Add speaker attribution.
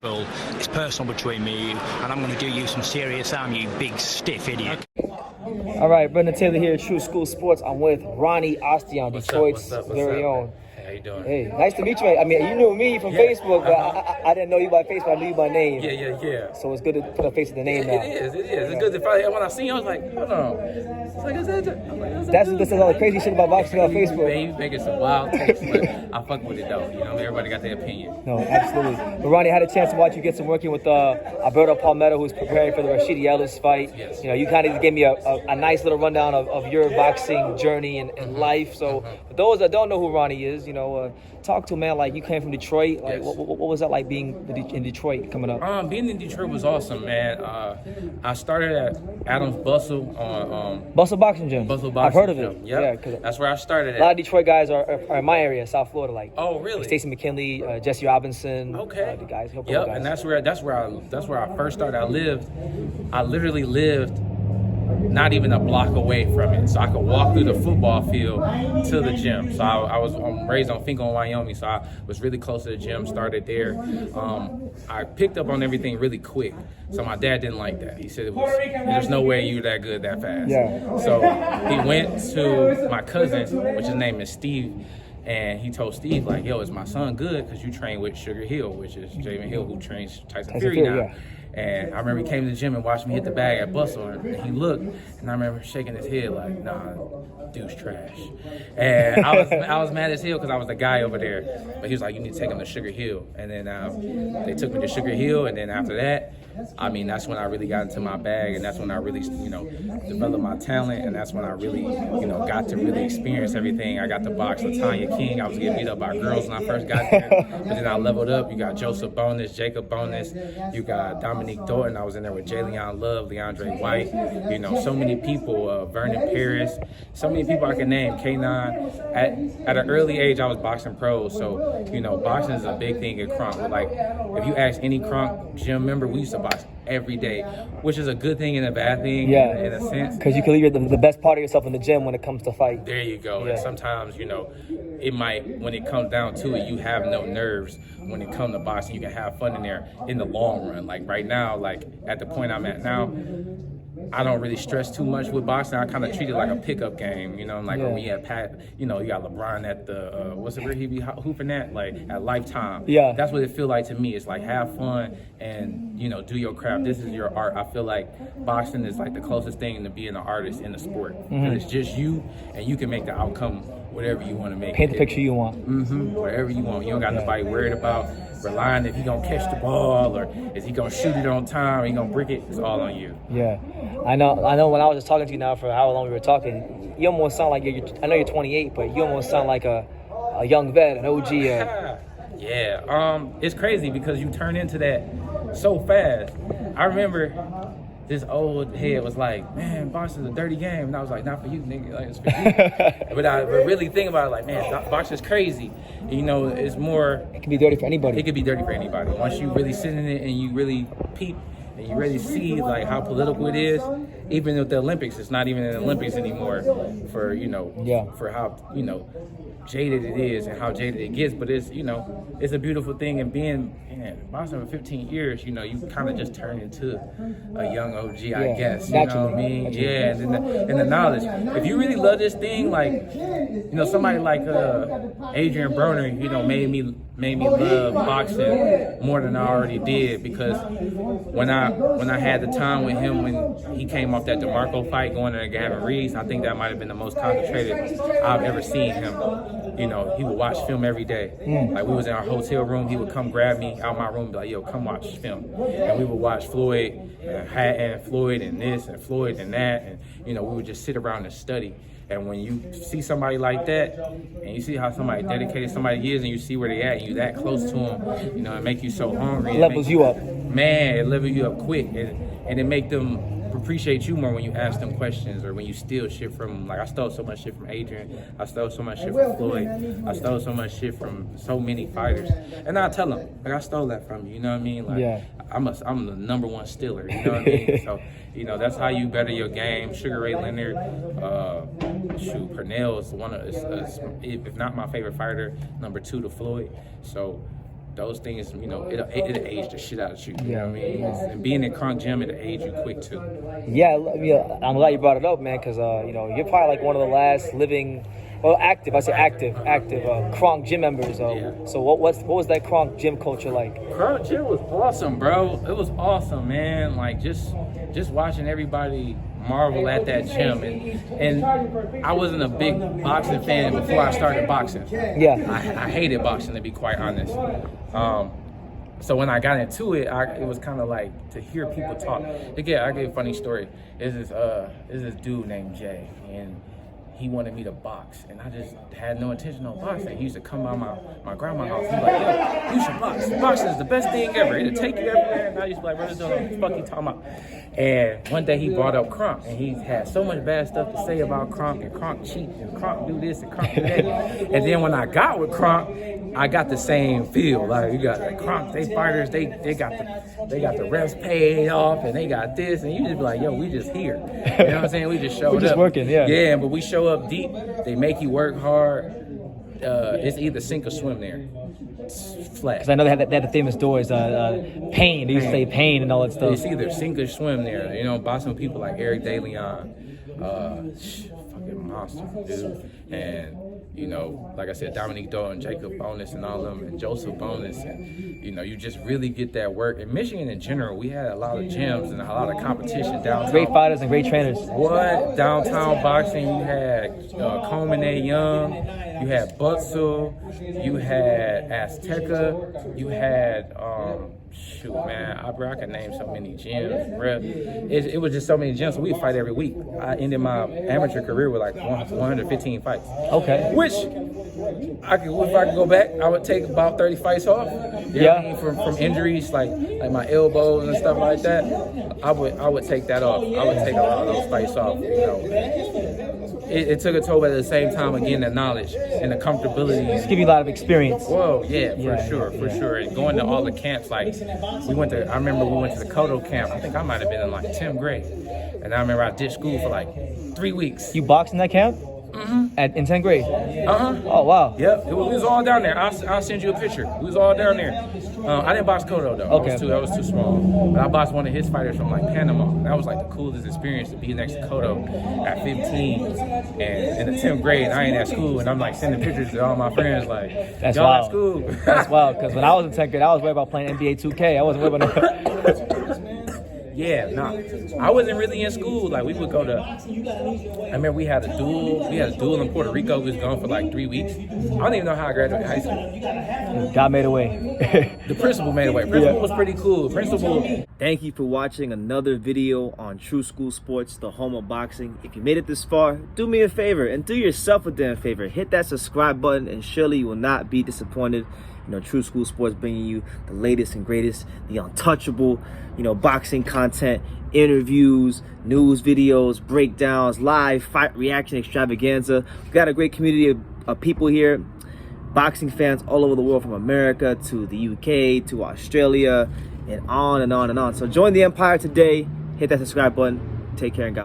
Speaker 1: Well, it's personal between me and you, and I'm going to do you some serious harm, you big stiff idiot.
Speaker 2: All right, Brendan Taylor here at True School Sports. I'm with Ronnie Austion, Detroit's very own.
Speaker 3: How you doing?
Speaker 2: Hey, nice to meet you. I mean, you knew me from Facebook, but I didn't know you by Facebook. I knew you by name.
Speaker 3: Yeah.
Speaker 2: So it's good to put a face to the name now.
Speaker 3: It is. It's good to finally. When I seen you, I was like, hold on. It's like, is that? I'm like,
Speaker 2: That's all the crazy shit about boxing on Facebook.
Speaker 3: Man, you making some wild takes, but I fuck with it though. You know, everybody got their opinion.
Speaker 2: No, absolutely. But Ronnie, I had a chance to watch you get some working with Alberto Palmetto, who's preparing for the Rashidi Ellis fight.
Speaker 3: Yes.
Speaker 2: You know, you kind of gave me a nice little rundown of your boxing journey and life. So for those that don't know who Ronnie is, you know, talk to him, man. Like, you came from Detroit. Like,
Speaker 3: Yes.
Speaker 2: what was that like being in Detroit coming up?
Speaker 3: Being in Detroit was awesome, man. I started at Adams Bustle on
Speaker 2: Bustle Boxing Gym.
Speaker 3: Bustle Boxing
Speaker 2: I've heard of it.
Speaker 3: Gym. Yep.
Speaker 2: Yeah, 'cause
Speaker 3: that's where I started
Speaker 2: a lot
Speaker 3: at.
Speaker 2: of Detroit guys are in my area, South Florida. Like,
Speaker 3: Oh, really?
Speaker 2: Stacey McKinley, Jesse Robinson.
Speaker 3: Okay.
Speaker 2: The guys.
Speaker 3: Yep, and that's where I first started. I literally lived not even a block away from it, so I could walk through the football field to the gym. So I'm raised on Finkel, Wyoming, so I was really close to the gym. Started there. I picked up on everything really quick. So my dad didn't like that. He said there's no way you're that good that fast.
Speaker 2: Yeah.
Speaker 3: So he went to my cousin, which his name is Steve. And he told Steve, like, yo, is my son good? Because you train with Sugar Hill, which is Javen Hill, who trains Tyson Fury now.
Speaker 2: Yeah.
Speaker 3: And I remember he came to the gym and watched me hit the bag at Bustle, and he looked, and I remember shaking his head like, nah, dude's trash. And I was mad as hell because I was the guy over there. But he was like, you need to take him to Sugar Hill. And then they took me to Sugar Hill, and then after that, I mean, that's when I really got into my bag, and that's when I really, developed my talent, and that's when I really, got to really experience everything. I got to box LaTanya King. I was getting beat up by girls when I first got there, but then I leveled up. You got Joseph Bonus, Jacob Bonus, you got Dominique Thornton. I was in there with Jayleon Love, Leandre White, so many people, Vernon Paris, so many people I can name, K9. At an early age, I was boxing pros, so, boxing is a big thing at Kronk. Like, if you ask any Kronk gym member, we used to box every day, which is a good thing and a bad thing in a sense.
Speaker 2: Because you can leave the best part of yourself in the gym when it comes to fight.
Speaker 3: There you go.
Speaker 2: Yeah.
Speaker 3: And sometimes, it might, when it comes down to it, you have no nerves. When it comes to boxing, you can have fun in there in the long run. Like right now, like at the point I'm at now, I don't really stress too much with boxing. I kind of treat it like a pickup game, when we had Pat, you got LeBron at the, where he be hooping at? Like at Lifetime.
Speaker 2: Yeah. That's
Speaker 3: what it feel like to me. It's like have fun and, do your craft. This is your art. I feel like boxing is like the closest thing to being an artist in the sport. And it's just you, and you can make the outcome whatever you want to make.
Speaker 2: Paint the picture you want.
Speaker 3: Whatever you want. You don't got nobody worried about relying if he gonna catch the ball or is he gonna shoot it on time or he gonna brick it. It's all on you.
Speaker 2: Yeah, I know. When I was just talking to you now for how long we were talking, you almost sound like I know you're 28, but you almost sound like a young vet, an OG.
Speaker 3: Yeah. It's crazy because you turn into that so fast. I remember this old head was like, man, boxing's a dirty game. And I was like, not for you, nigga. Like, it's for you. but really think about it like, man, boxing's crazy. It's more...
Speaker 2: It can be dirty for anybody.
Speaker 3: It could be dirty for anybody. Once you really sit in it and you really peep and you really see, like, how political it is, even with the Olympics, it's not even in the Olympics anymore for, for how, jaded it is and how jaded it gets, but it's it's a beautiful thing. And being boxing for 15 years, you kind of just turn into a young OG, I guess. You know what I mean?
Speaker 2: Naturally.
Speaker 3: Yeah, and the knowledge. If you really love this thing, like somebody like Adrian Broner, made me love boxing more than I already did, because when I had the time with him when he came off that DeMarco fight going to Gavin Reeves, I think that might have been the most concentrated I've ever seen him. He would watch film every day. Like we was in our hotel room, he would come grab me out my room and be like, yo, come watch film. And we would watch Floyd and Floyd and this and Floyd and that, and we would just sit around and study. And when you see somebody like that, and you see how somebody dedicated somebody is, and you see where they at, and you that close to them, it make you so hungry.
Speaker 2: It levels you up.
Speaker 3: Man, it levels you up quick, and it make them appreciate you more when you ask them questions or when you steal shit from them. Like I stole so much shit from Adrian, I stole so much shit from Floyd, I stole so much shit from so many fighters, and I tell them, like, I stole that from you. You know what I mean? Like I'm the number one stealer. You know what I mean? So that's how you better your game. Sugar Ray Leonard, Pernell is one of, if not my favorite fighter, number 2 to Floyd. So those things, you know, it'll age the shit out of you. You know what I mean? And being in Kronk Gym, it'll age you quick too.
Speaker 2: Yeah, I'm glad you brought it up, man, because you know, you're probably like one of the last living, well, active Kronk Gym members. So what was that Kronk Gym culture like?
Speaker 3: Kronk Gym was awesome, bro. It was awesome, man. Like just watching everybody marvel at that gym, and I wasn't a big boxing fan before I started boxing.
Speaker 2: Yeah,
Speaker 3: I hated boxing, to be quite honest. So when I got into it, it was kind of like to hear people talk. Again, I give a funny story. There's this dude named Jay, and he wanted me to box, and I just had no intention on boxing. He used to come by my grandma's house. He was like, yo, you should box. Boxing is the best thing ever. It'll take you everywhere. And I used to be like, brother, don't know what the fuck you talking about. And one day he brought up Kronk, and he had so much bad stuff to say about Kronk, and Kronk cheat, and Kronk do this, and Kronk do that. And then when I got with Kronk, I got the same feel. Like, you got the Kronk, they fighters, they got the reps paid off, and they got this, and you just be like, yo, we just here. You know what I'm saying? We just showed up.
Speaker 2: We're just working, yeah.
Speaker 3: Yeah, but we show up deep. They make you work hard. It's either sink or swim there. It's flat.
Speaker 2: Because I know they had the famous doors, pain. They used to say pain and all that stuff.
Speaker 3: It's either sink or swim there. You know, boxing with people like Eric DeLeon, fucking monster, dude. And, you know, like I said, Dominique Doe and Jacob Bonus and all of them, and Joseph Bonus. And, you know, you just really get that work. In Michigan in general, we had a lot of gyms and a lot of competition downtown.
Speaker 2: Great fighters and great trainers.
Speaker 3: What? Downtown boxing, you had Coleman A. Young, you had Butzel, you had Azteca, you had, shoot, man, I can name so many gyms, bro. It was just so many gyms, so we'd fight every week. I ended my amateur career with like 115 fights.
Speaker 2: Okay.
Speaker 3: Which, if I could go back, I would take about 30 fights off. You know what I mean? From injuries, like my elbows and stuff like that. I would take that off. I would take a lot of those fights off, you know. It took a toll, but at the same time, again, the knowledge and the comfortability.
Speaker 2: Just give you a lot of experience.
Speaker 3: Whoa, yeah, for sure. And going to all the camps, like, I remember we went to the Kodo camp. I think I might have been in like 10th grade. And I remember I ditched school for like 3 weeks.
Speaker 2: You boxed in that camp? Mm-hmm. In 10th grade?
Speaker 3: Uh-huh.
Speaker 2: Oh, wow.
Speaker 3: Yep, we was all down there. I'll send you a picture. We was all down there. I didn't box Kodo, though.
Speaker 2: Okay.
Speaker 3: That was too small. But I boxed one of his fighters from, like, Panama. That was, like, the coolest experience to be next to Kodo at 15. And in the 10th grade, I ain't at school, and I'm, like, sending pictures to all my friends, like,
Speaker 2: that's
Speaker 3: y'all
Speaker 2: wild.
Speaker 3: at school.
Speaker 2: That's wild, because when I was in 10th grade, I was worried about playing NBA 2K. I wasn't worried about that.
Speaker 3: Yeah, I wasn't really in school. Like, we would go to, I remember we had a duel in Puerto Rico. We was gone for like 3 weeks. I don't even know how I graduated high school.
Speaker 2: God made a way.
Speaker 3: The principal made a way. Principal was pretty cool.
Speaker 2: Thank you for watching another video on True School Sports, the home of boxing. If you made it this far, do me a favor and do yourself a damn favor. Hit that subscribe button and surely you will not be disappointed. You know, True School Sports bringing you the latest and greatest, the untouchable, you know, boxing content, interviews, news videos, breakdowns, live fight reaction extravaganza. We've got a great community of people here, boxing fans all over the world, from America to the UK to Australia, and on and on and on. So join the empire today. Hit that subscribe button. Take care and God.